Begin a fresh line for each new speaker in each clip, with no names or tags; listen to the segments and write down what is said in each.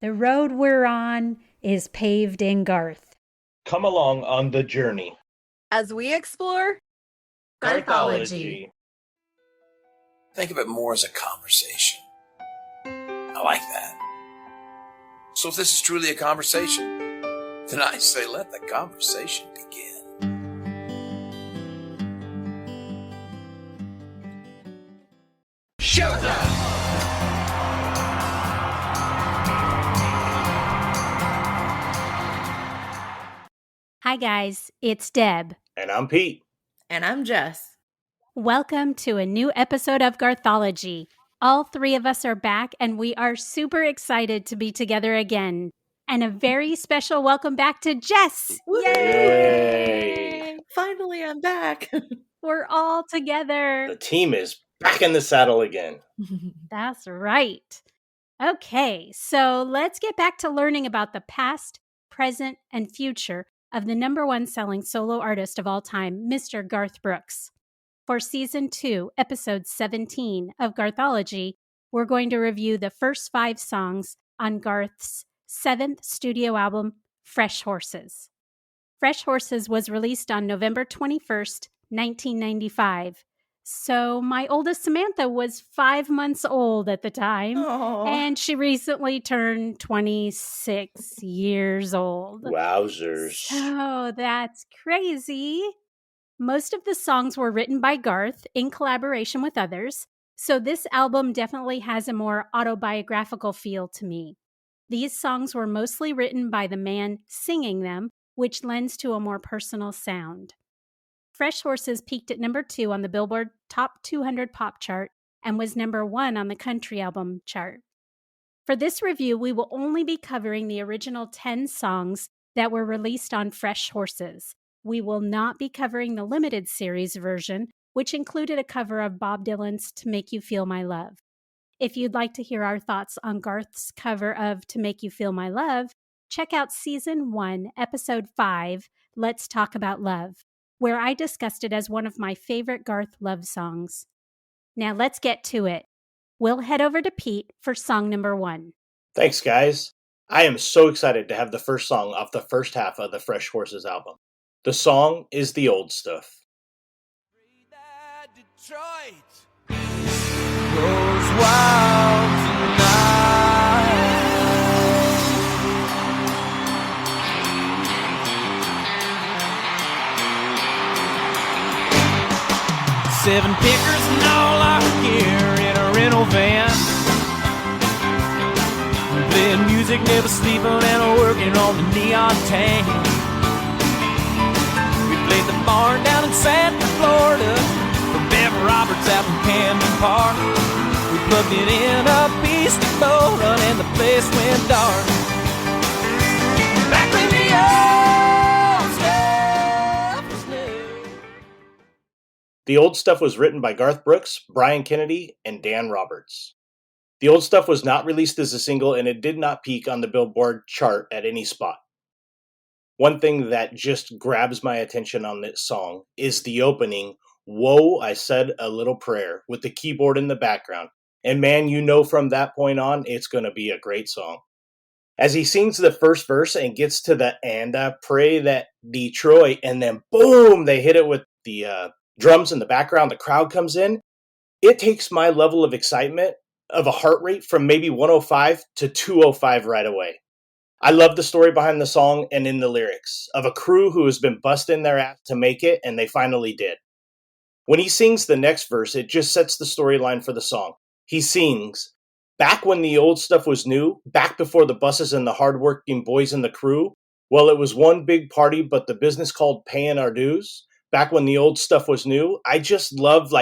The road we're on is paved in Garth.
Come along on the journey
as we explore
Garthology.
Think of it more as a conversation. I like that. So if this is truly a conversation, then I say let the conversation begin. Shoutouts!
Hi guys, it's Deb.
And I'm Pete.
And I'm Jess.
Welcome to a new episode of Garthology. All three of us are back and we are super excited to be together again. And a very special welcome back to Jess.
Yay!
Finally, I'm back.
We're all together.
The team is back in the saddle again.
That's right. Okay, so let's get back to learning about the past, present, and future of the number one selling solo artist of all time, Mr. Garth Brooks. For Season 2, Episode 17 of Garthology, we're going to review the first 5 songs on Garth's 7th studio album, Fresh Horses. Fresh Horses was released on November 21st, 1995. So my oldest Samantha was 5 months old at the time.
Aww.
And she recently turned 26 years old.
Wowzers.
So that's crazy. Most of the songs were written by Garth in collaboration with others. So this album definitely has a more autobiographical feel to me. These songs were mostly written by the man singing them, which lends to a more personal sound. Fresh Horses peaked at number 2 on the Billboard Top 200 Pop chart and was number 1 on the Country Album chart. For this review, we will only be covering the original 10 songs that were released on Fresh Horses. We will not be covering the limited series version, which included a cover of Bob Dylan's To Make You Feel My Love. If you'd like to hear our thoughts on Garth's cover of To Make You Feel My Love, check out Season 1, Episode 5, Let's Talk About Love, where I discussed it as one of my favorite Garth love songs. Now let's get to it. We'll head over to Pete for song number 1.
Thanks, guys. I am so excited to have the first song off the first half of the Fresh Horses album. The song is The Old Stuff.
Detroit goes wild tonight. 7 pickers and all our gear in a rental van. Playing music, never sleeping, and working on the neon tank. We played the barn down in Santa Florida, from Bev Roberts out in Camden Park. We plugged it in a beastie boat, and the place went dark. Back when the old stuff was new.
The Old Stuff was written by Garth Brooks, Brian Kennedy, and Dan Roberts. The Old Stuff was not released as a single, and it did not peak on the Billboard chart at any spot. One thing that just grabs my attention on this song is the opening, "Whoa, I Said a Little Prayer," with the keyboard in the background. And man, you know from that point on, it's going to be a great song. As he sings the first verse and gets to the "And I Pray That Detroit," and then boom, they hit it with the drums in the background, the crowd comes in, it takes my level of excitement of a heart rate from maybe 105 to 205 right away. I love the story behind the song and in the lyrics of a crew who has been busting their ass to make it, and they finally did. When he sings the next verse, it just sets the storyline for the song. He sings, "Back when the old stuff was new, back before the buses and the hardworking boys in the crew, well, it was one big party, but the business called paying our dues. Back when the old stuff was new." I just love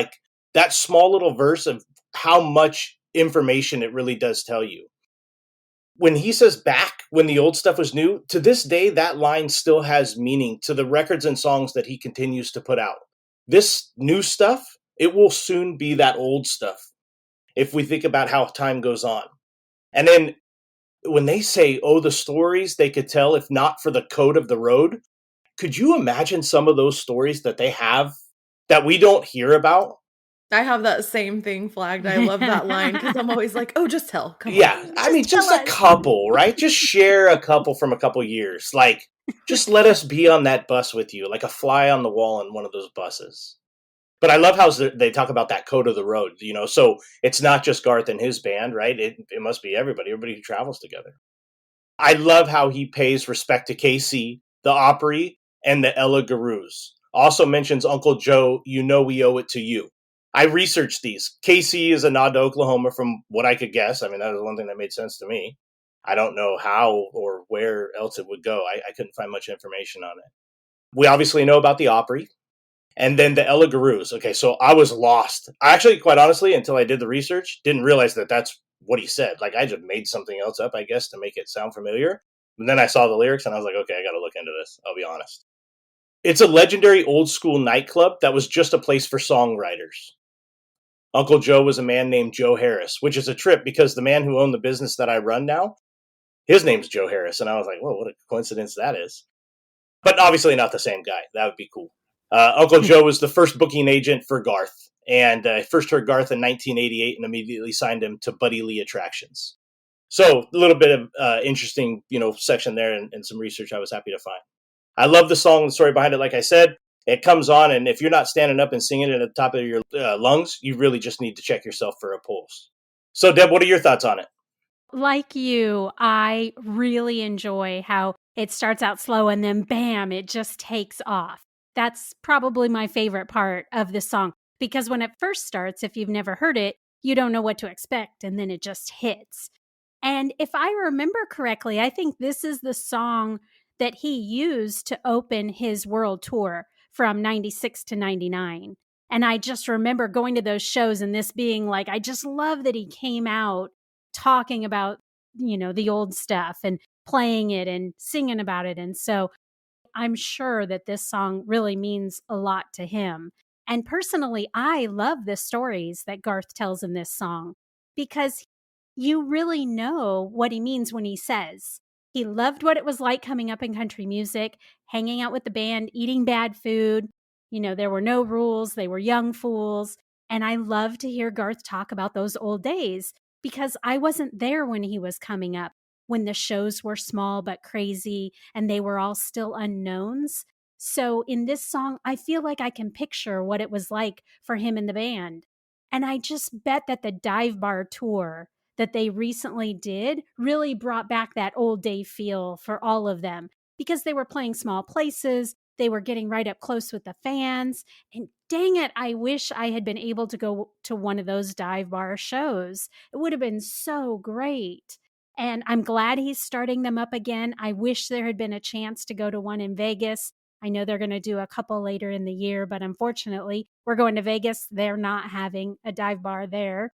that small little verse of how much information it really does tell you. When he says back when the old stuff was new, to this day, that line still has meaning to the records and songs that he continues to put out. This new stuff, it will soon be that old stuff, if we think about how time goes on. And then when they say, oh, the stories they could tell if not for the code of the road, could you imagine some of those stories that they have that we don't hear about?
I have that same thing flagged. I love that line because I'm always like, oh, just tell. Come on.
Yeah, I mean, just
tell
a
us.
couple, right? Just share a couple from a couple years. Like, just let us be on that bus with you, like a fly on the wall in one of those buses. But I love how they talk about that code of the road, so it's not just Garth and his band, right? It must be everybody who travels together. I love how he pays respect to Casey, the Opry, and the Ella Gurus. Also mentions Uncle Joe, we owe it to you. I researched these. Casey is a nod to Oklahoma from what I could guess. I mean, that was one thing that made sense to me. I don't know how or where else it would go. I couldn't find much information on it. We obviously know about the Opry. And then the Ella Gurus. Okay, so I was lost. I actually, quite honestly, until I did the research, didn't realize that that's what he said. Like, I just made something else up, I guess, to make it sound familiar. And then I saw the lyrics, and I was like, okay, I got to look into this. I'll be honest. It's a legendary old-school nightclub that was just a place for songwriters. Uncle Joe was a man named Joe Harris, which is a trip because the man who owned the business that I run now, his name's Joe Harris. And I was like, whoa, what a coincidence that is. But obviously not the same guy. That would be cool. Uncle Joe was the first booking agent for Garth, and I first heard Garth in 1988 and immediately signed him to Buddy Lee Attractions. So a little bit of interesting, section there and some research I was happy to find. I love the song, the story behind it. Like I said, it comes on, and if you're not standing up and singing it at the top of your lungs, you really just need to check yourself for a pulse. So, Deb, what are your thoughts on it?
Like you, I really enjoy how it starts out slow and then bam, it just takes off. That's probably my favorite part of the song because when it first starts, if you've never heard it, you don't know what to expect and then it just hits. And if I remember correctly, I think this is the song that he used to open his world tour from 96 to 99. And I just remember going to those shows and this being like, I just love that he came out talking about, the old stuff and playing it and singing about it. And so I'm sure that this song really means a lot to him. And personally, I love the stories that Garth tells in this song because you really know what he means when he says he loved what it was like coming up in country music, hanging out with the band, eating bad food. There were no rules. They were young fools. And I love to hear Garth talk about those old days because I wasn't there when he was coming up, when the shows were small but crazy and they were all still unknowns. So in this song, I feel like I can picture what it was like for him and the band. And I just bet that the dive bar tour that they recently did really brought back that old day feel for all of them because they were playing small places. They were getting right up close with the fans. And dang it, I wish I had been able to go to one of those dive bar shows. It would have been so great. And I'm glad he's starting them up again. I wish there had been a chance to go to one in Vegas. I know they're going to do a couple later in the year, but unfortunately, we're going to Vegas. They're not having a dive bar there.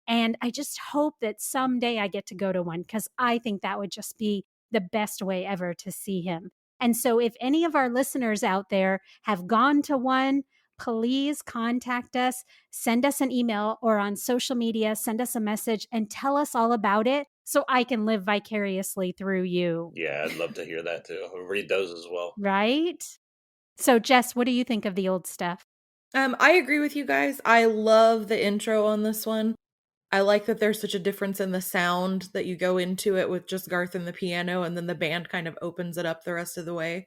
And I just hope that someday I get to go to one because I think that would just be the best way ever to see him. And so if any of our listeners out there have gone to one, please contact us, send us an email or on social media, send us a message and tell us all about it so I can live vicariously through you.
Yeah, I'd love to hear that too. I'll read those as well.
Right? So Jess, what do you think of the old stuff?
I agree with you guys. I love the intro on this one. I like that there's such a difference in the sound that you go into it with just Garth and the piano, and then the band kind of opens it up the rest of the way.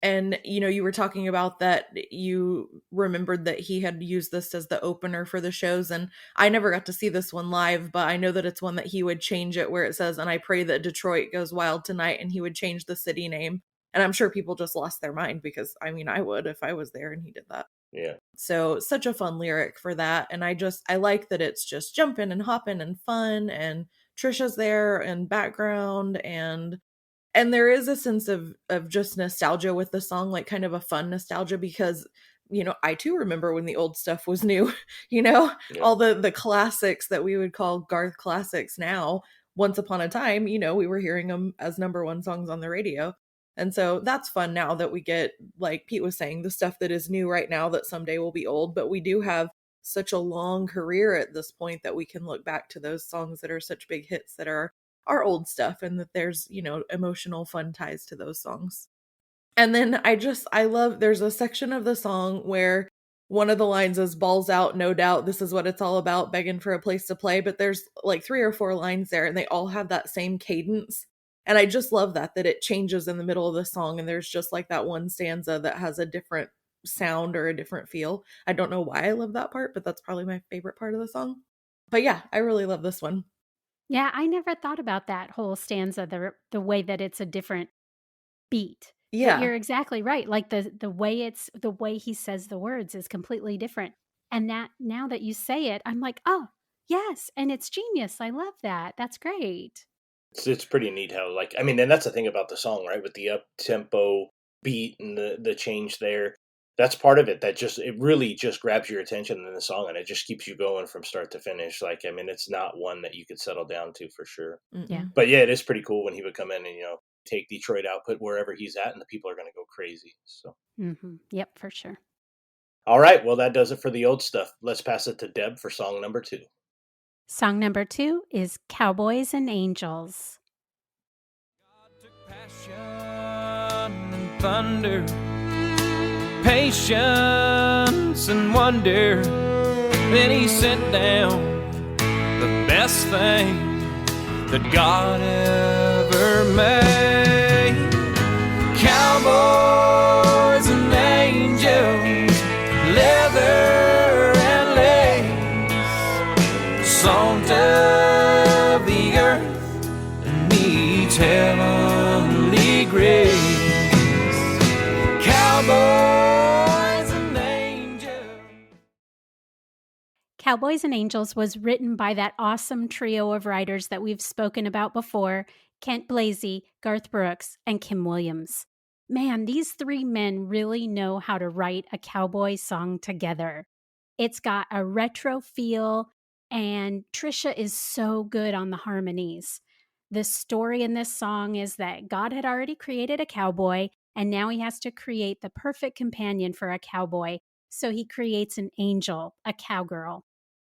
And, you were talking about that you remembered that he had used this as the opener for the shows. And I never got to see this one live, but I know that it's one that he would change it where it says, and I pray that Detroit goes wild tonight. And he would change the city name. And I'm sure people just lost their mind because, I would if I was there and he did that.
Yeah.
So such a fun lyric for that. And I like that it's just jumping and hopping and fun. And Trisha's there and background and there is a sense of just nostalgia with the song, like kind of a fun nostalgia because, I too remember when the old stuff was new,
Yeah.
all the classics that we would call Garth classics now. Once upon a time, we were hearing them as number one songs on the radio. And so that's fun now that we get, like Pete was saying, the stuff that is new right now that someday will be old. But we do have such a long career at this point that we can look back to those songs that are such big hits that are our old stuff and that there's, emotional fun ties to those songs. And then I love, there's a section of the song where one of the lines is balls out, no doubt. This is what it's all about, begging for a place to play. But there's like 3 or 4 lines there, and they all have that same cadence. And I just love that it changes in the middle of the song. And there's just like that one stanza that has a different sound or a different feel. I don't know why I love that part, but that's probably my favorite part of the song. But yeah, I really love this one.
Yeah, I never thought about that whole stanza, the way that it's a different beat. But
Yeah.
you're exactly right. Like the way he says the words is completely different. And that now that you say it, I'm like, oh, yes, and it's genius. I love that. That's great.
It's pretty neat how, like, I mean, and that's the thing about the song, right? With the up tempo beat and the change there, that's part of it. That just it really just grabs your attention in the song, and it just keeps you going from start to finish. Like, I mean, it's not one that you could settle down to for sure.
Yeah.
But yeah, it is pretty cool when he would come in and take Detroit out, put wherever he's at, and the people are going to go crazy. So,
Yep, for sure.
all right, well, that does it for the old stuff. Let's pass it to Deb for song number 2.
Song number 2 is Cowboys and Angels.
God took passion and thunder, patience and wonder. Then he sent down the best thing that God ever made. Cowboys and angels, leather and lace, salt of the earth meets heavenly grace. Cowboys and angels.
Cowboys and Angels was written by that awesome trio of writers that we've spoken about before, Kent Blasey, Garth Brooks, and Kim Williams. Man, these 3 men really know how to write a cowboy song together. It's got a retro feel, and Trisha is so good on the harmonies. The story in this song is that God had already created a cowboy, and now he has to create the perfect companion for a cowboy. So he creates an angel, a cowgirl.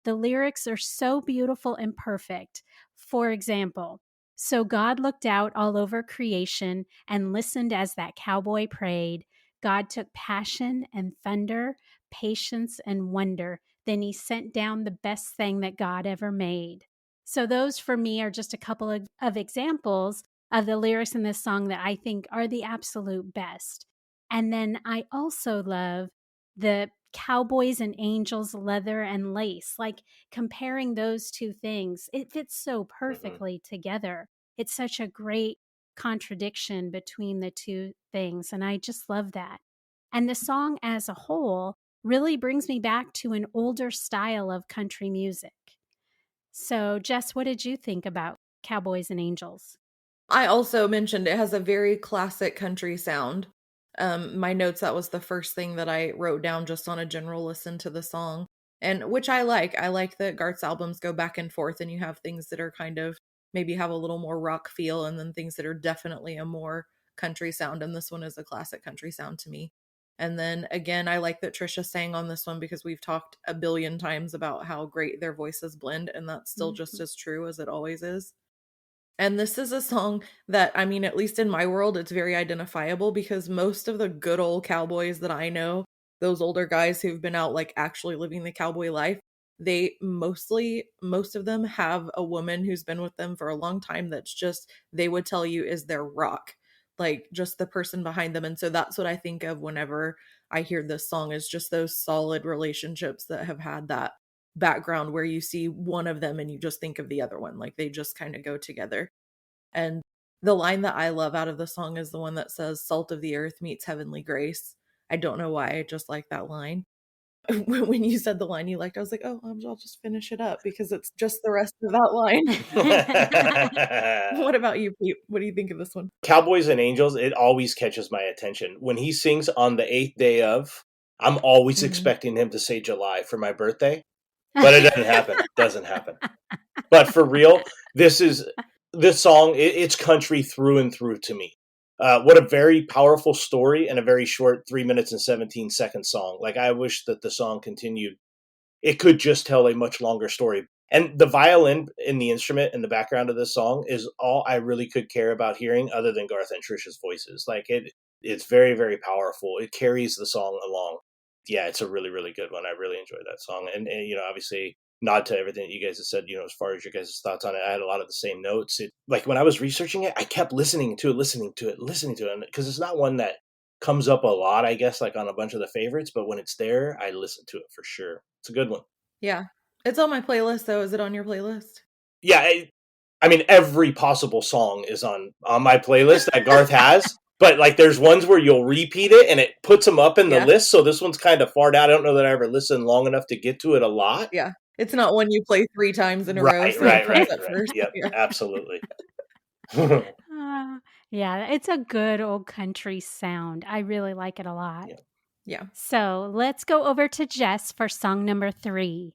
The lyrics are so beautiful and perfect. For example, so God looked out all over creation and listened as that cowboy prayed. God took passion and thunder, patience and wonder. Then he sent down the best thing that God ever made. So those for me are just a couple of examples of the lyrics in this song that I think are the absolute best. And then I also love the Cowboys and Angels leather and lace, like comparing those 2 things. It fits so perfectly together. It's such a great contradiction between the 2 things, and I just love that. And the song as a whole really brings me back to an older style of country music. So, Jess, what did you think about Cowboys and Angels?
I also mentioned it has a very classic country sound. My notes, that was the first thing that I wrote down just on a general listen to the song, and which I like. I like that Garth's albums go back and forth, and you have things that are kind of maybe have a little more rock feel, and then things that are definitely a more country sound. And this one is a classic country sound to me. And then again, I like that Trisha sang on this one because we've talked a billion times about how great their voices blend, and that's still just as true as it always is. And this is a song that, I mean, at least in my world, it's very identifiable because most of the good old cowboys that I know, those older guys who've been out like actually living the cowboy life, most of them have a woman who's been with them for a long time that's just, they would tell you is their rock, like just the person behind them. And so that's what I think of whenever I hear this song, is just those solid relationships that have had that background where you see one of them and you just think of the other one, like they just kind of go together. And the line that I love out of the song is the one that says salt of the earth meets heavenly grace. I don't know why, I just like that line. When you said the line you liked, I was like, oh, I'll just finish it up because it's just the rest of that line. What about you, Pete? What do you think of this one?
Cowboys and Angels, it always catches my attention. When he sings on the 8th day of, I'm always expecting him to say July for my birthday. But it doesn't happen. But for real, this song, it's country through and through to me. What a very powerful story and a very short 3 minutes and 17 second song. Like, I wish that the song continued. It could just tell a much longer story. And the violin in the instrument in the background of this song is all I really could care about hearing, other than Garth and Trisha's voices. Like, it's very, very powerful. It carries the song along. yeah, it's a really, really good one. I really enjoyed that song. And obviously nod to everything that you guys have said, as far as your guys' thoughts on it. I had a lot of the same notes. Like when I was researching it, I kept listening to it. Because it's not one that comes up a lot, I guess, like on a bunch of the favorites. But when it's there, I listen to it for sure. It's a good one.
Yeah. It's on my playlist, though. Is it on your playlist?
Yeah. I mean, every possible song is on my playlist that Garth has. But like, there's ones where you'll repeat it and it puts them up in the list. So this one's kind of far down. I don't know that I ever listened long enough to get to it a lot.
Yeah. It's not one you play 3 times in a row. So
Right.
First.
Yep, yeah. Absolutely.
Yeah, it's a good old country sound. I really like it a lot.
Yeah.
So let's go over to Jess for song number 3.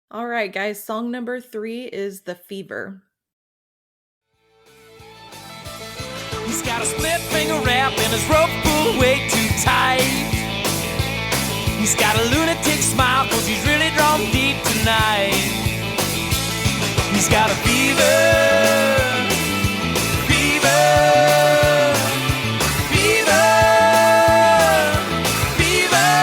All right, guys. Song number 3 is The Fever.
He's got a split finger wrap and his rope pulled way too tight. He's got a lunatic smile cause he's really drawn deep tonight. He's got a fever, fever, fever, fever.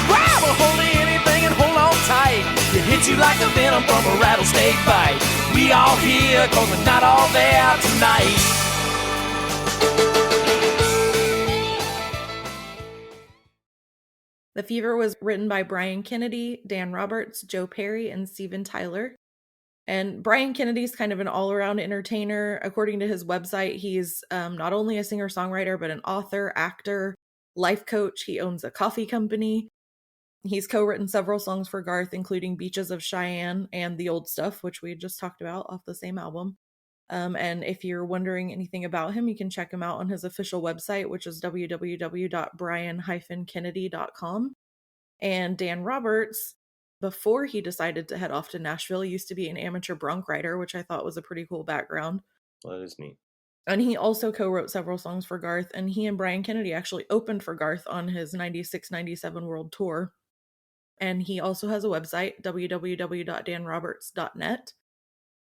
Grab a hold of anything and hold on tight. It hits you like a venom from a rattlesnake bite. We all here cause we're not all there tonight.
The Fever was written by Brian Kennedy, Dan Roberts, Joe Perry, and Steven Tyler. And Brian Kennedy's kind of an all-around entertainer. According to his website, he's not only a singer-songwriter, but an author, actor, life coach. He owns a coffee company. He's co-written several songs for Garth, including Beaches of Cheyenne and The Old Stuff, which we just talked about off the same album. And if you're wondering anything about him, you can check him out on his official website, which is www.brian-kennedy.com. And Dan Roberts, before he decided to head off to Nashville, used to be an amateur bronc rider, which I thought was a pretty cool background.
Well, that is neat.
And he also co-wrote several songs for Garth, and he and Brian Kennedy actually opened for Garth on his 96-97 world tour. And he also has a website, www.danroberts.net.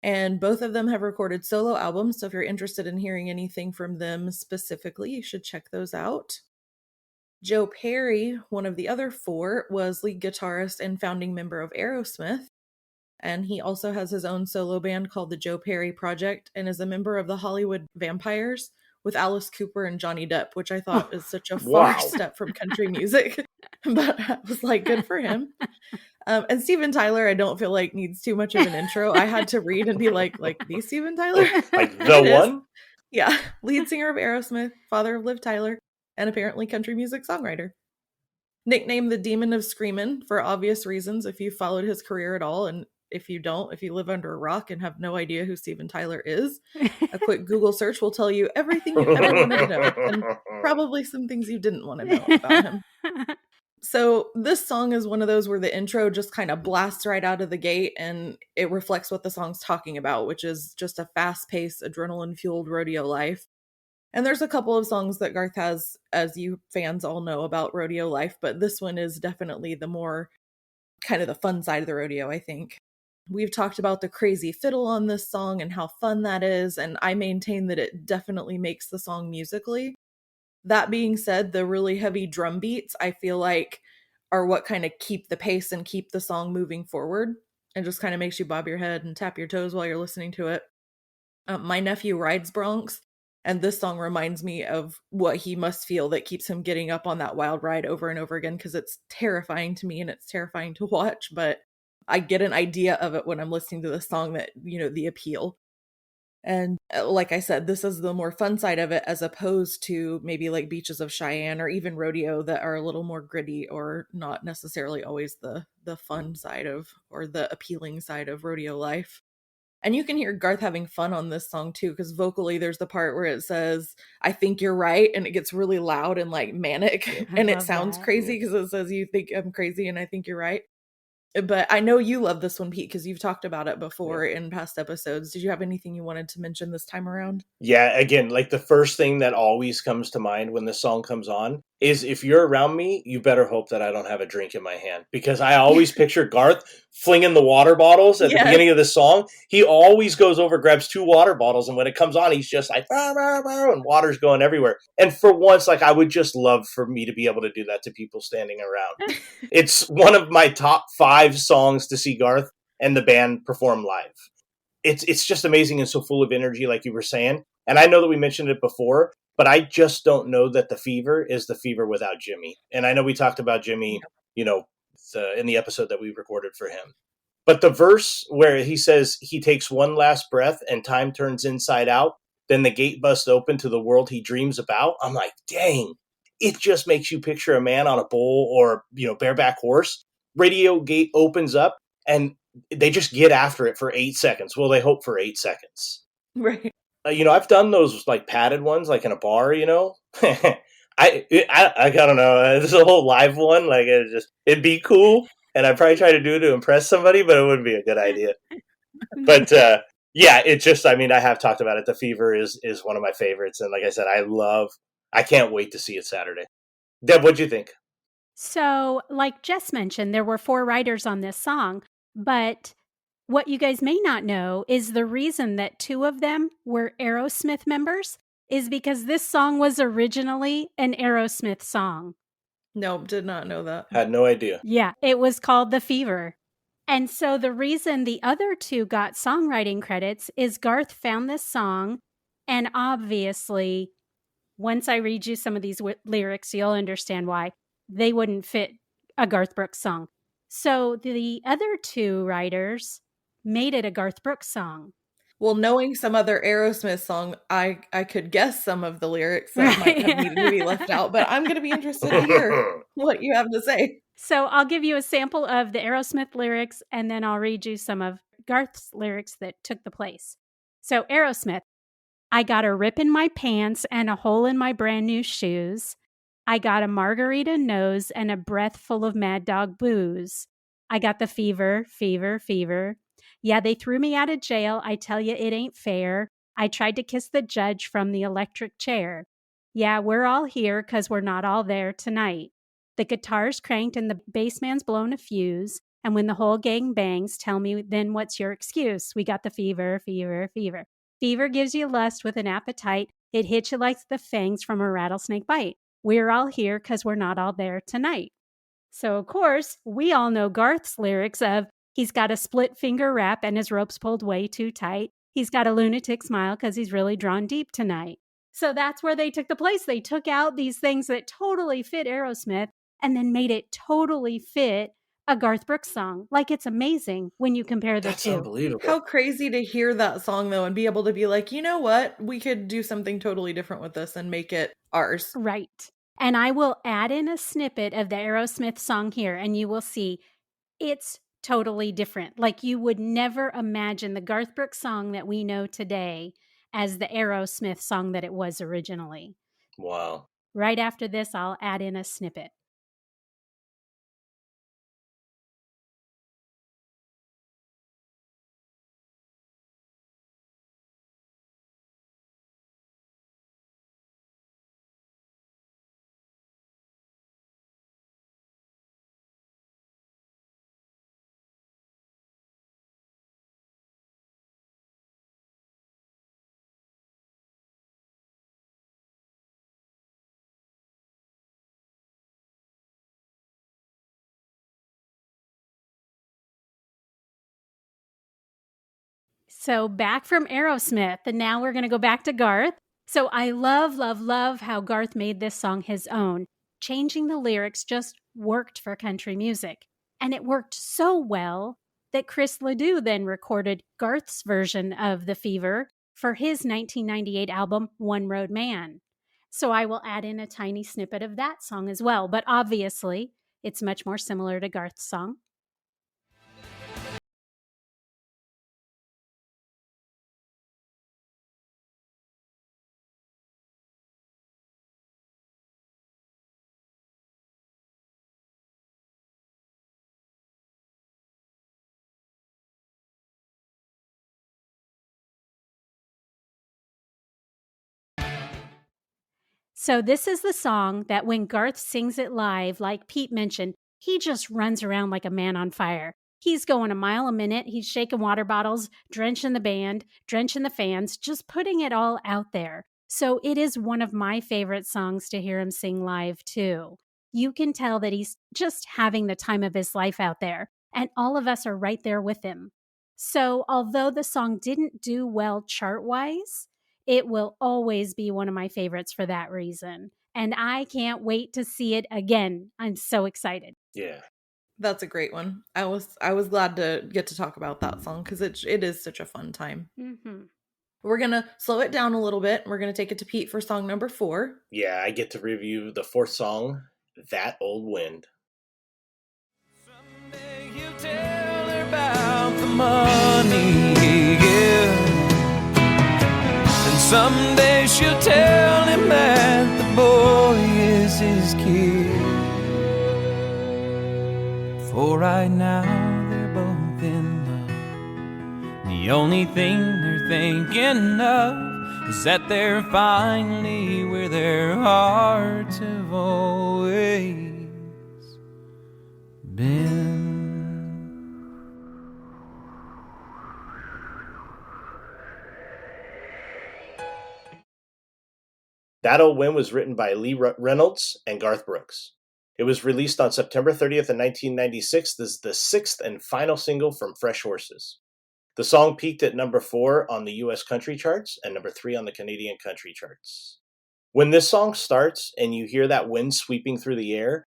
And both of them have recorded solo albums, so if you're interested in hearing anything from them specifically, you should check those out. Joe Perry, one of the other 4, was lead guitarist and founding member of Aerosmith. And he also has his own solo band called the Joe Perry Project and is a member of the Hollywood Vampires with Alice Cooper and Johnny Depp, which I thought is such a far step from country music. But I was like, good for him. And Steven Tyler, I don't feel like needs too much of an intro. I had to read and be like the Steven Tyler?
Like the one?
Yeah. Lead singer of Aerosmith, father of Liv Tyler, and apparently country music songwriter. Nicknamed the Demon of Screamin' for obvious reasons if you followed his career at all. And if you don't, if you live under a rock and have no idea who Steven Tyler is, a quick Google search will tell you everything you ever wanted to know. And probably some things you didn't want to know about him. So this song is one of those where the intro just kind of blasts right out of the gate and it reflects what the song's talking about, which is just a fast-paced, adrenaline-fueled rodeo life. And there's a couple of songs that Garth has, as you fans all know, about rodeo life, but this one is definitely the more kind of the fun side of the rodeo, I think. We've talked about the crazy fiddle on this song and how fun that is, and I maintain that it definitely makes the song musically. That being said, the really heavy drum beats, I feel like, are what kind of keep the pace and keep the song moving forward. And just kind of makes you bob your head and tap your toes while you're listening to it. My nephew rides broncs, and this song reminds me of what he must feel that keeps him getting up on that wild ride over and over again, because it's terrifying to me and it's terrifying to watch, but I get an idea of it when I'm listening to the song, that, the appeal. And like I said, this is the more fun side of it, as opposed to maybe like Beaches of Cheyenne or even Rodeo, that are a little more gritty or not necessarily always the fun side of, or the appealing side of rodeo life. And you can hear Garth having fun on this song too, because vocally there's the part where it says, "I think you're right," and it gets really loud and like manic, and it sounds crazy because it says, "You think I'm crazy and I think you're right." But I know you love this one, Pete, because you've talked about it before in past episodes. Did you have anything you wanted to mention this time around?
Yeah, again, like the first thing that always comes to mind when this song comes on is if you're around me, you better hope that I don't have a drink in my hand, because I always picture Garth flinging the water bottles at the beginning of the song. He always goes over, grabs 2 water bottles, and when it comes on, he's just like, bah, bah, bah, and water's going everywhere. And for once, like, I would just love for me to be able to do that to people standing around. It's one of my top 5 songs to see Garth and the band perform live. It's just amazing and so full of energy, like you were saying. And I know that we mentioned it before, but I just don't know that the Fever is the Fever without Jimmy. And I know we talked about Jimmy, in the episode that we recorded for him. But the verse where he says he takes one last breath and time turns inside out, then the gate busts open to the world he dreams about. I'm like, dang, it just makes you picture a man on a bull or, bareback horse. Radio gate opens up and they just get after it for 8 seconds. Well, they hope for 8 seconds.
Right.
I've done those like padded ones, like in a bar, I don't know. There's a whole live one. Like it'd be cool. And I'd probably try to do it to impress somebody, but it wouldn't be a good idea. But yeah, it just, I have talked about it. The Fever is one of my favorites. And like I said, I can't wait to see it Saturday. Deb, what'd you think?
So, like Jess mentioned, there were 4 writers on this song, but what you guys may not know is the reason that 2 of them were Aerosmith members is because this song was originally an Aerosmith song.
Nope, did not know that.
Had no idea.
Yeah, it was called The Fever. And so the reason the other 2 got songwriting credits is Garth found this song, and obviously, once I read you some of these lyrics, you'll understand why they wouldn't fit a Garth Brooks song. So the other 2 writers made it a Garth Brooks song.
Well, knowing some other Aerosmith song, I could guess some of the lyrics that might have needed to be left out, but I'm going to be interested to hear what you have to say.
So I'll give you a sample of the Aerosmith lyrics, and then I'll read you some of Garth's lyrics that took the place. So Aerosmith, I got a rip in my pants and a hole in my brand new shoes. I got a margarita nose and a breath full of Mad Dog booze. I got the fever, fever, fever. Yeah, they threw me out of jail. I tell you, it ain't fair. I tried to kiss the judge from the electric chair. Yeah, we're all here 'cause we're not all there tonight. The guitar's cranked and the bass man's blown a fuse. And when the whole gang bangs, tell me then what's your excuse? We got the fever, fever, fever. Fever gives you lust with an appetite. It hits you like the fangs from a rattlesnake bite. We're all here 'cause we're not all there tonight. So, of course, we all know Garth's lyrics of, he's got a split finger wrap and his rope's pulled way too tight. He's got a lunatic smile 'cause he's really drawn deep tonight. So that's where they took the place. They took out these things that totally fit Aerosmith and then made it totally fit a Garth Brooks song. Like, it's amazing when you compare the 2.
That's unbelievable.
How crazy to hear that song, though, and be able to be like, you know what? We could do something totally different with this and make it ours.
Right. And I will add in a snippet of the Aerosmith song here, and you will see it's totally different. Like, you would never imagine the Garth Brooks song that we know today as the Aerosmith song that it was originally.
Wow.
Right after this, I'll add in a snippet. So back from Aerosmith, and now we're going to go back to Garth. So I love, love, love how Garth made this song his own. Changing the lyrics just worked for country music. And it worked so well that Chris Ledoux then recorded Garth's version of The Fever for his 1998 album, One Road Man. So I will add in a tiny snippet of that song as well. But obviously, it's much more similar to Garth's song. So this is the song that when Garth sings it live, like Pete mentioned, he just runs around like a man on fire. He's going a mile a minute. He's shaking water bottles, drenching the band, drenching the fans, just putting it all out there. So it is one of my favorite songs to hear him sing live too. You can tell that he's just having the time of his life out there, and all of us are right there with him. So although the song didn't do well chart-wise, it will always be one of my favorites for that reason. And I can't wait to see it again. I'm so excited.
Yeah.
That's a great one. I was glad to get to talk about that song because it is such a fun time.
Mm-hmm.
We're going to slow it down a little bit. We're going to take it to Pete for song number 4.
Yeah, I get to review the 4th song, That Old Wind.
Someday you tell her about the money, yeah. And someday she'll tell him that the boy is his kid. For right now they're both in love. The only thing they're thinking of is that they're finally where their hearts have always been.
That Old Wind was written by Lee Reynolds and Garth Brooks. It was released on September 30th in 1996. This is the 6th and final single from Fresh Horses. The song peaked at number 4 on the US country charts and number 3 on the Canadian country charts. When this song starts and you hear that wind sweeping through the air,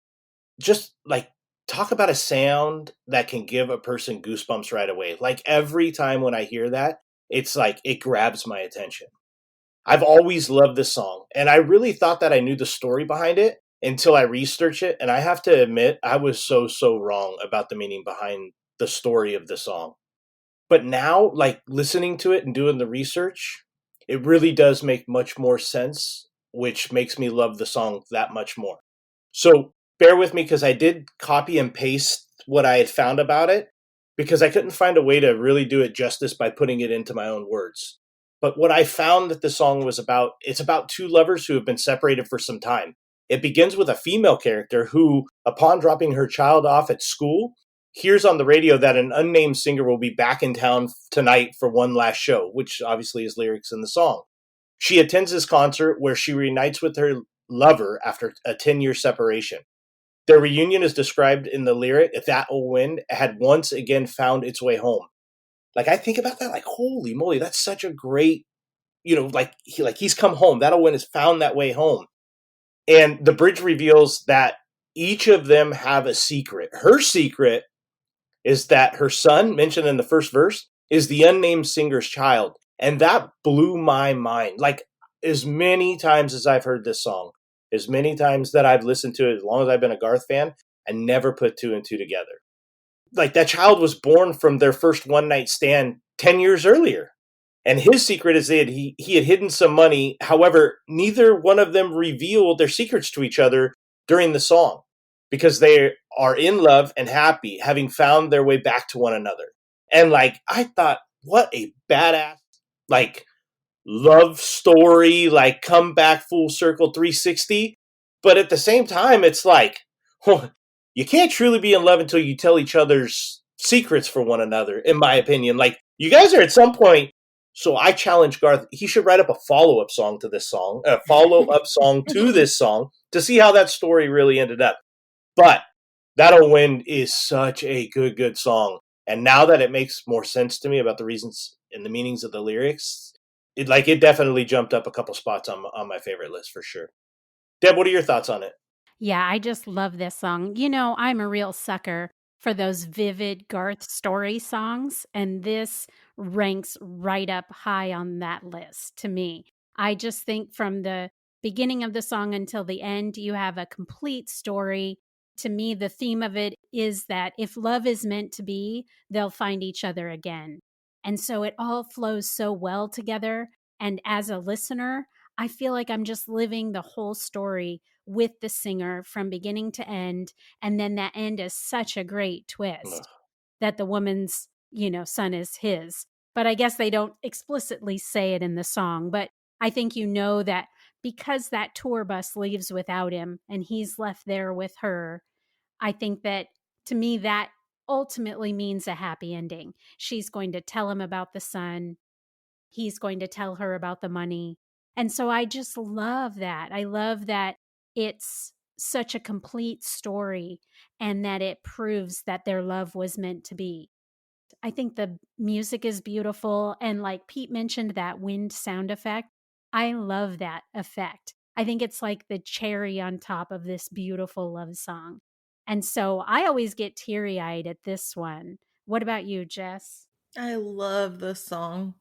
just like talk about a sound that can give a person goosebumps right away. Like every time when I hear that, it's like it grabs my attention. I've always loved this song, and I really thought that I knew the story behind it until I researched it, and I have to admit, I was so wrong about the meaning behind the story of the song. But now, like listening to it and doing the research, it really does make much more sense, which makes me love the song that much more. So bear with me because I did copy and paste what I had found about it because I couldn't find a way to really do it justice by putting it into my own words. But what I found that the song was about, it's about 2 lovers who have been separated for some time. It begins with a female character who, upon dropping her child off at school, hears on the radio that an unnamed singer will be back in town tonight for one last show, which obviously is lyrics in the song. She attends this concert where she reunites with her lover after a 10-year separation. Their reunion is described in the lyric, That Old Wind had once again found its way home. Like, I think about that, like, holy moly, that's such a great, he's come home. That old wind has found that way home. And the bridge reveals that each of them have a secret. Her secret is that her son, mentioned in the first verse, is the unnamed singer's child. And that blew my mind. Like, as many times as I've heard this song, as many times that I've listened to it, as long as I've been a Garth fan, I never put 2 and 2 together. Like, that child was born from their first one-night stand 10 years earlier. And his secret is that he had hidden some money. However, neither one of them revealed their secrets to each other during the song because they are in love and happy, having found their way back to one another. And, like, I thought, what a badass, like, love story, like, come back full circle 360. But at the same time, it's like, you can't truly be in love until you tell each other's secrets for one another, in my opinion. Like, you guys are at some point, so I challenge Garth, he should write up a follow-up song to this song, to this song, to see how that story really ended up. But That Old Wind is such a good song. And now that it makes more sense to me about the reasons and the meanings of the lyrics, it definitely jumped up a couple spots on my favorite list for sure. Deb, what are your thoughts on it?
Yeah, I just love this song. You know, I'm a real sucker for those vivid Garth story songs, and this ranks right up high on that list to me. I just think from the beginning of the song until the end, you have a complete story. To me, the theme of it is that if love is meant to be, they'll find each other again. And so it all flows so well together. And as a listener, I feel like I'm just living the whole story with the singer from beginning to end. And then that end is such a great twist that the woman's, son is his. But I guess they don't explicitly say it in the song. But I think you know that because that tour bus leaves without him and he's left there with her, I think that, to me, that ultimately means a happy ending. She's going to tell him about the son. He's going to tell her about the money. And so I just love that. I love that it's such a complete story and that it proves that their love was meant to be. I think the music is beautiful. And like Pete mentioned, that wind sound effect, I love that effect. I think it's like the cherry on top of this beautiful love song. And so I always get teary-eyed at this one. What about you, Jess?
I love this song.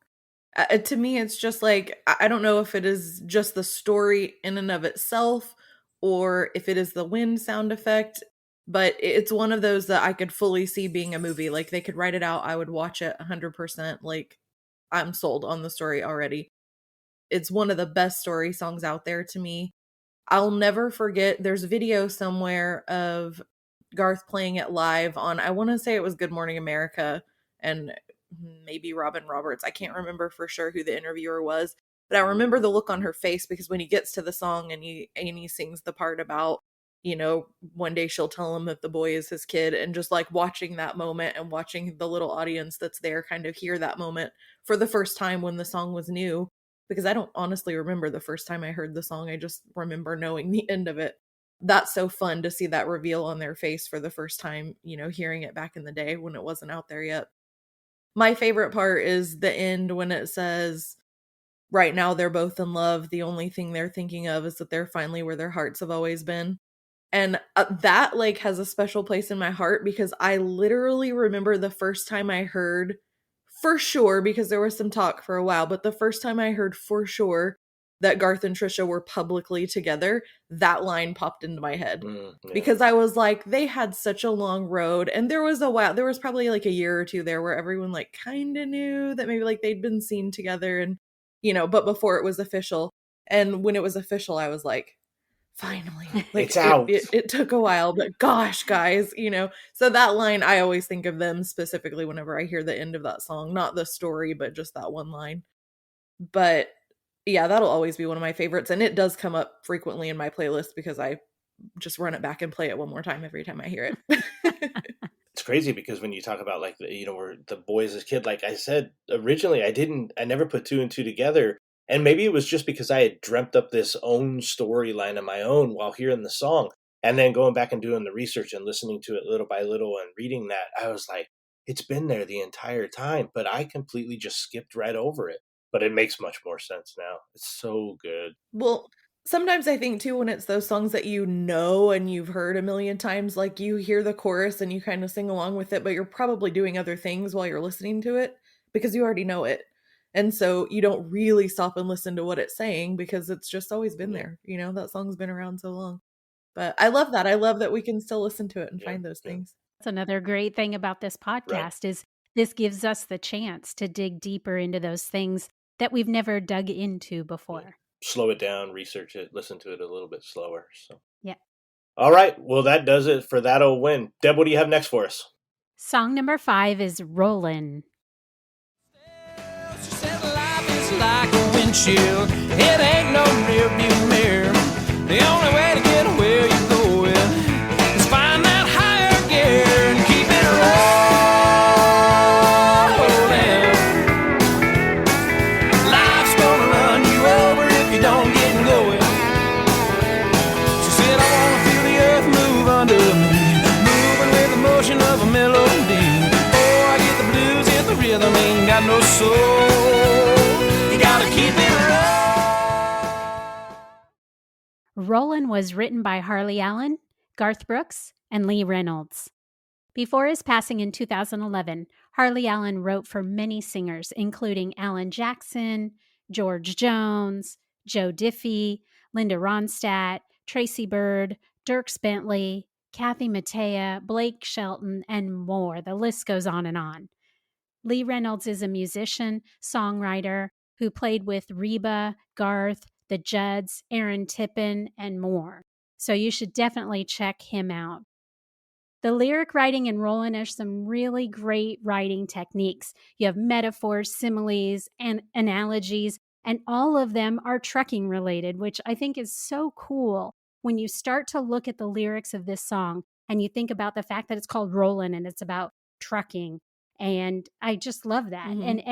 To me, it's just like, I don't know if it is just the story in and of itself or if it is the wind sound effect, but it's one of those that I could fully see being a movie. Like, they could write it out, I would watch it 100%. Like, I'm sold on the story already. It's one of the best story songs out there to me. I'll never forget, there's a video somewhere of Garth playing it live on, I want to say it was Good Morning America, and maybe Robin Roberts. I can't remember for sure who the interviewer was, but I remember the look on her face, because when he gets to the song and he sings the part about, you know, one day she'll tell him that the boy is his kid, and just like watching that moment and watching the little audience that's there kind of hear that moment for the first time when the song was new, because I don't honestly remember the first time I heard the song. I just remember knowing the end of it. That's so fun to see that reveal on their face for the first time, you know, hearing it back in the day when it wasn't out there yet. My favorite part is the end when it says, right now they're both in love. The only thing they're thinking of is that they're finally where their hearts have always been. And that like has a special place in my heart, because I literally remember the first time I heard, for sure, because there was some talk for a while, but the first time I heard for sure that Garth and Trisha were publicly together, that line popped into my head. Because I was like, they had such a long road, and there was probably like a year or two there where everyone like kind of knew that maybe like they'd been seen together, and you know, but before it was official. And when it was official, I was like, finally, like
it's out.
It took a while, but gosh, guys, you know. So that line, I always think of them specifically whenever I hear the end of that song, not the story, but just that one line. But yeah, that'll always be one of my favorites, and it does come up frequently in my playlist because I just run it back and play it one more time every time I hear it.
It's crazy because when you talk about like where the boy is a kid, like I said originally, I never put two and two together, and maybe it was just because I had dreamt up this own storyline of my own while hearing the song, and then going back and doing the research and listening to it little by little and reading that, I was like, it's been there the entire time, but I completely just skipped right over it. But it makes much more sense now. It's so good.
Well, sometimes I think too, when it's those songs that you know and you've heard a million times, like you hear the chorus and you kind of sing along with it, but you're probably doing other things while you're listening to it because you already know it. And so you don't really stop and listen to what it's saying because it's just always been there. You know, that song's been around so long. But I love that. I love that we can still listen to it and find those things.
That's another great thing about this podcast is this gives us the chance to dig deeper into those things that we've never dug into before.
Slow it down, research it, listen to it a little bit slower. So
yeah.
All right. Well, that does it for That Old Win. Deb, what do you have next for us?
Song number 5 is Rollin.
She said life is like a windshield. It ain't no rear view mirror. The only way to get where you're going is find that higher gear and keep it rolling. Life's gonna run you over if you don't get going. She said I wanna feel the earth move under me, moving with the motion of a melody. Oh, I get the blues, hit the rhythm, ain't got no soul. You gotta keep it rolling.
Rollin was written by Harley Allen, Garth Brooks, and Lee Reynolds. Before his passing in 2011, Harley Allen wrote for many singers, including Alan Jackson, George Jones, Joe Diffie, Linda Ronstadt, Tracy Byrd, Dierks Bentley, Kathy Mattea, Blake Shelton, and more. The list goes on and on. Lee Reynolds is a musician, songwriter who played with Reba, Garth, the Judds, Aaron Tippin, and more. So you should definitely check him out. The lyric writing in Rollin are some really great writing techniques. You have metaphors, similes, and analogies, And all of them are trucking related, which I think is so cool when you start to look at the lyrics of this song and you think about the fact that it's called Rollin' and it's about trucking. And I just love that.
Mhm.
And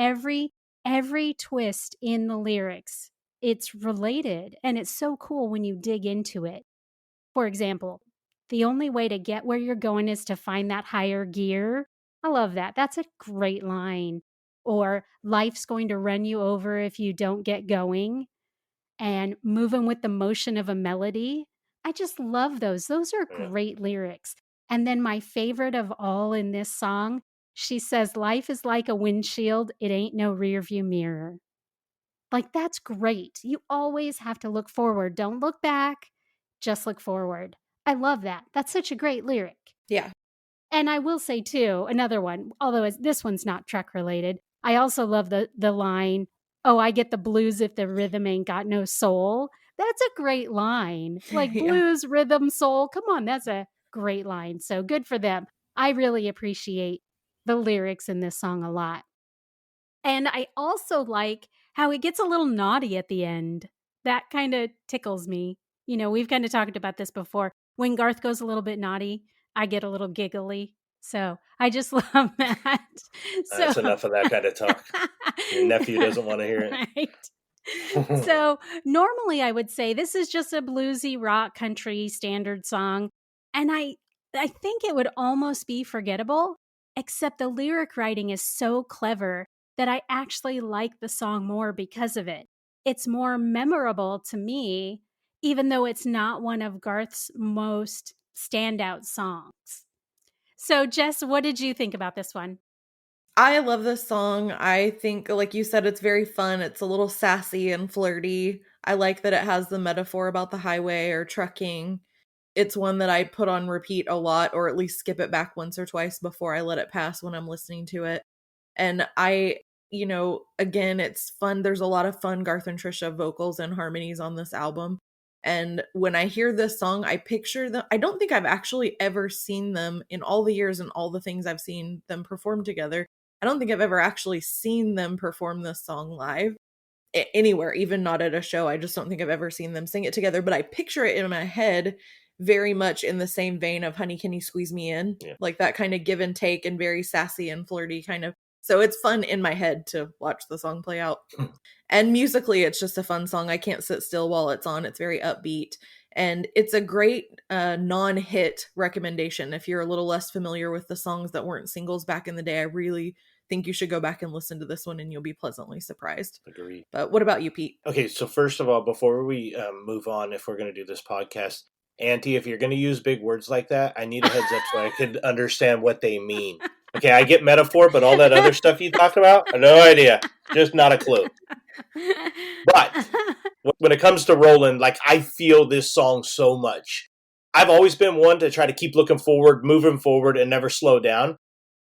every twist in the lyrics, it's related. And it's so cool when you dig into it. For example, the only way to get where you're going is to find that higher gear. I love that. That's a great line. Or life's going to run you over if you don't get going, and moving with the motion of a melody. I just love those. Those are
Yeah.
great lyrics. And then my favorite of all in this song, she says, life is like a windshield. It ain't no rear view mirror. Like, that's great. You always have to look forward. Don't look back, just look forward. I love that. That's such a great lyric.
Yeah.
And I will say, too, another one, although this one's not truck related, I also love the line, oh, I get the blues if the rhythm ain't got no soul. That's a great line. Like
Yeah.
blues, rhythm, soul. Come on, that's a great line. So good for them. I really appreciate the lyrics in this song a lot. And I also like how it gets a little naughty at the end. That kind of tickles me. You know, we've kind of talked about this before. When Garth goes a little bit naughty, I get a little giggly. So I just love that.
That's enough of that kind of talk. Your nephew doesn't want to hear it.
Right. So normally I would say this is just a bluesy rock country standard song. And I think it would almost be forgettable, except the lyric writing is so clever that I actually like the song more because of it. It's more memorable to me, even though it's not one of Garth's most standout songs. So, Jess, what did you think about this one?
I love this song. I think, like you said, it's very fun. It's a little sassy and flirty. I like that it has the metaphor about the highway or trucking. It's one that I put on repeat a lot, or at least skip it back once or twice before I let it pass when I'm listening to it. And again, it's fun. There's a lot of fun Garth and Trisha vocals and harmonies on this album. And when I hear this song, I picture them. I don't think I've actually ever seen them in all the years and all the things I've seen them perform together. I don't think I've ever actually seen them perform this song live anywhere, even not at a show. I just don't think I've ever seen them sing it together, but I picture it in my head very much in the same vein of Honey, Can You Squeeze Me In?
Yeah.
Like that kind of give and take and very sassy and flirty kind of. So it's fun in my head to watch the song play out. And musically, it's just a fun song. I can't sit still while it's on. It's very upbeat. And it's a great non-hit recommendation. If you're a little less familiar with the songs that weren't singles back in the day, I really think you should go back and listen to this one and you'll be pleasantly surprised.
Agreed.
But what about you, Pete?
Okay, so first of all, before we move on, if we're going to do this podcast, Auntie, if you're going to use big words like that, I need a heads up so I could understand what they mean. Okay, I get metaphor, but all that other stuff you talked about, no idea. Just not a clue. But when it comes to Rollin', like, I feel this song so much. I've always been one to try to keep looking forward, moving forward, and never slow down.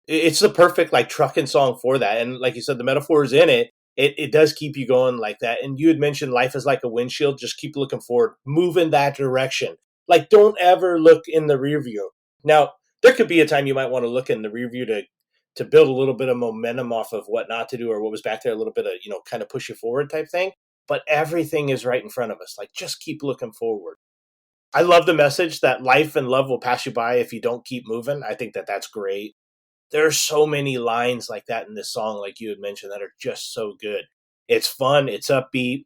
It's the perfect, like, trucking song for that. And like you said, the metaphor is in it. It does keep you going like that. And you had mentioned life is like a windshield. Just keep looking forward. Move in that direction. Like, don't ever look in the rear view. Now, there could be a time you might want to look in the rear view to build a little bit of momentum off of what not to do or what was back there, a little bit of, kind of push you forward type thing. But everything is right in front of us. Like, just keep looking forward. I love the message that life and love will pass you by if you don't keep moving. I think that that's great. There are so many lines like that in this song, like you had mentioned, that are just so good. It's fun. It's upbeat.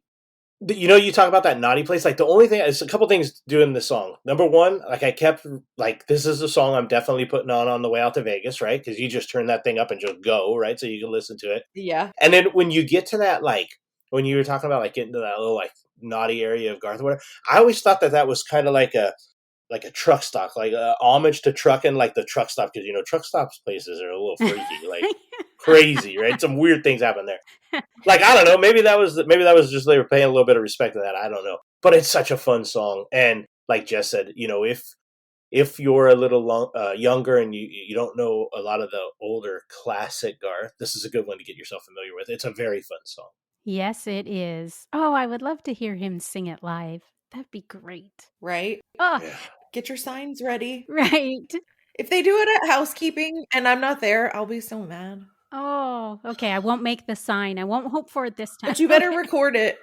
You talk about that naughty place. Like, the only thing is a couple things doing this song. Number one, like, I kept, like, this is a song I'm definitely putting on the way out to Vegas, right? Because you just turn that thing up and just go, right? So you can listen to it.
Yeah.
And then when you get to that, like, when you were talking about, like, getting to that little, like, naughty area of Garth, whatever, I always thought that was kind of like a truck stop, like a homage to trucking, like the truck stop, because truck stops places are a little freaky, like crazy, right? Some weird things happen there. Like, I don't know, maybe that was just they were paying a little bit of respect to that. I don't know, but it's such a fun song, and like Jess said, if you're a little younger and you don't know a lot of the older classic Garth, this is a good one to get yourself familiar with. It's a very fun song.
Yes, it is. Oh, I would love to hear him sing it live. That'd be great.
Right?
Oh,
Yeah.
Get your signs ready.
right.
If they do it at housekeeping and I'm not there, I'll be so mad.
Oh, okay. I won't make the sign. I won't hope for it this time.
But you better record it.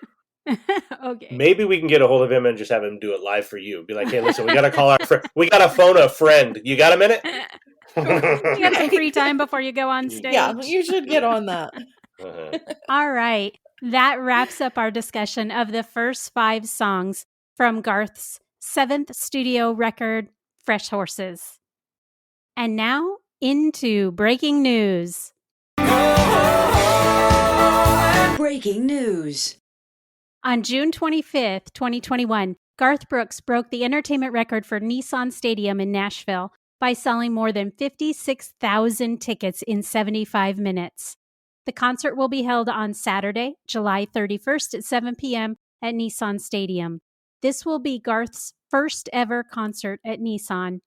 Okay.
Maybe we can get a hold of him and just have him do it live for you. Be like, hey, listen, we got to call our friend. We got to phone a friend. You got a minute?
You got some free time before you go on stage.
Yeah, you should get on that.
All right. That wraps up our discussion of the first 5 songs from Garth's 7th studio record, Fresh Horses. And now into breaking news.
Breaking news.
On June 25th, 2021, Garth Brooks broke the entertainment record for Nissan Stadium in Nashville by selling more than 56,000 tickets in 75 minutes. The concert will be held on Saturday, July 31st at 7 p.m. at Nissan Stadium. This will be Garth's first ever concert at Nissan.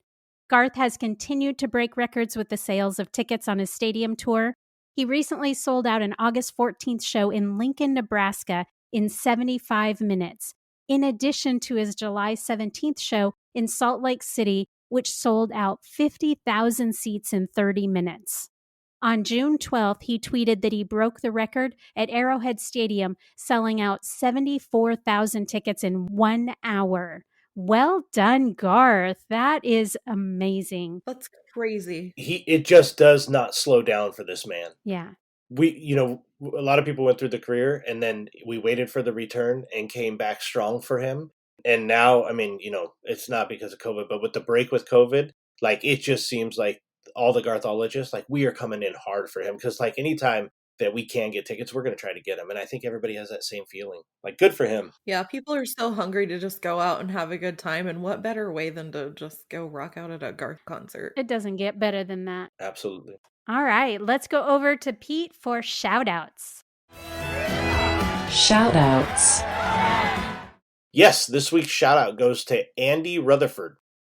Garth has continued to break records with the sales of tickets on his stadium tour. He recently sold out an August 14th show in Lincoln, Nebraska in 75 minutes, in addition to his July 17th show in Salt Lake City, which sold out 50,000 seats in 30 minutes. On June 12th, he tweeted that he broke the record at Arrowhead Stadium, selling out 74,000 tickets in 1 hour. Well done, Garth. That is amazing.
That's crazy.
It just does not slow down for this man.
Yeah.
A lot of people went through the career and then we waited for the return and came back strong for him. And now, I mean, it's not because of COVID, but with the break with COVID, like, it just seems like all the Garthologists, like, we are coming in hard for him because, like, anytime that we can get tickets, we're going to try to get them. And I think everybody has that same feeling. Like, good for him.
Yeah, people are so hungry to just go out and have a good time. And what better way than to just go rock out at a Garth concert?
It doesn't get better than that.
Absolutely.
All right, let's go over to Pete for shoutouts.
Shoutouts.
Yes, this week's shout out goes to Andy Rutherford.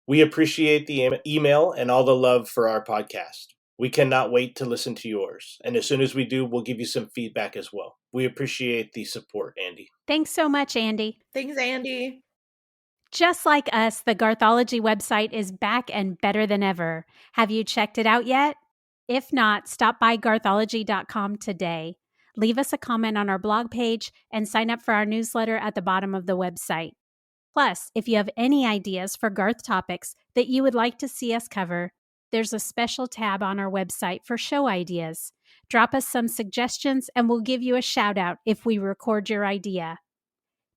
We appreciate the email and all the love for our podcast. We cannot wait to listen to yours. And as soon as we do, we'll give you some feedback as well. We appreciate the support, Andy.
Thanks so much, Andy.
Thanks, Andy.
Just like us, the Garthology website is back and better than ever. Have you checked it out yet? If not, stop by garthology.com today. Leave us a comment on our blog page and sign up for our newsletter at the bottom of the website. Plus, if you have any ideas for Garth topics that you would like to see us cover, there's a special tab on our website for show ideas. Drop us some suggestions and we'll give you a shout out if we record your idea.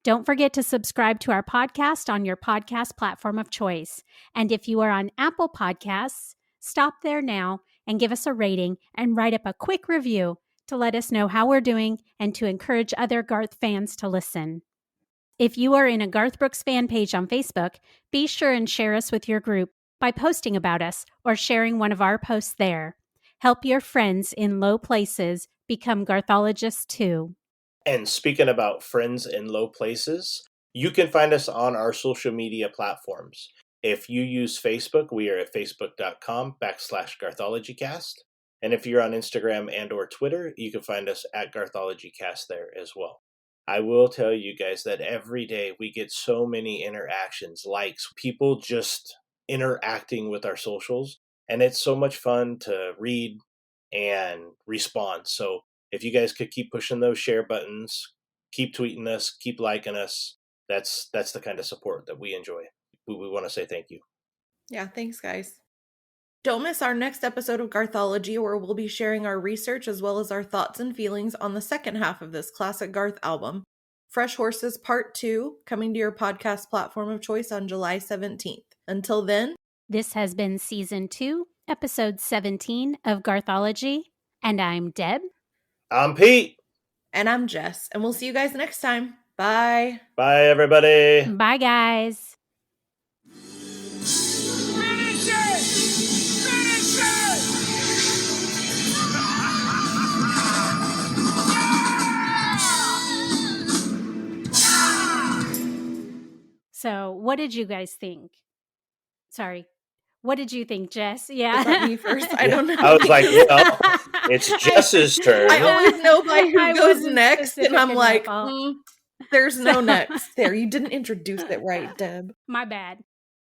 Don't forget to subscribe to our podcast on your podcast platform of choice. And if you are on Apple Podcasts, stop there now and give us a rating and write up a quick review to let us know how we're doing and to encourage other Garth fans to listen. If you are in a Garth Brooks fan page on Facebook, be sure and share us with your group by posting about us or sharing one of our posts there. Help your friends in low places become Garthologists too.
And speaking about friends in low places, you can find us on our social media platforms. If you use Facebook, we are at facebook.com/GarthologyCast. And if you're on Instagram and or Twitter, you can find us at GarthologyCast there as well. I will tell you guys that every day we get so many interactions, likes, people just interacting with our socials. And it's so much fun to read and respond. So if you guys could keep pushing those share buttons, keep tweeting us, keep liking us, that's the kind of support that we enjoy. We want to say thank you.
Yeah, thanks, guys. Don't miss our next episode of Garthology, where we'll be sharing our research as well as our thoughts and feelings on the second half of this classic Garth album, Fresh Horses Part 2, coming to your podcast platform of choice on July 17th. Until then,
this has been Season 2, Episode 17 of Garthology, and I'm Deb.
I'm Pete.
And I'm Jess, and we'll see you guys next time. Bye.
Bye, everybody.
Bye, guys. So, what did you guys think? Sorry. What did you think, Jess? Yeah.
Is that me first? I don't know.
I was like, well, it's Jess's turn.
I always know by who
I
goes
wasn't
next, and I'm
specific
like,
enough.
there's no next there. You didn't introduce it right, Deb.
My bad.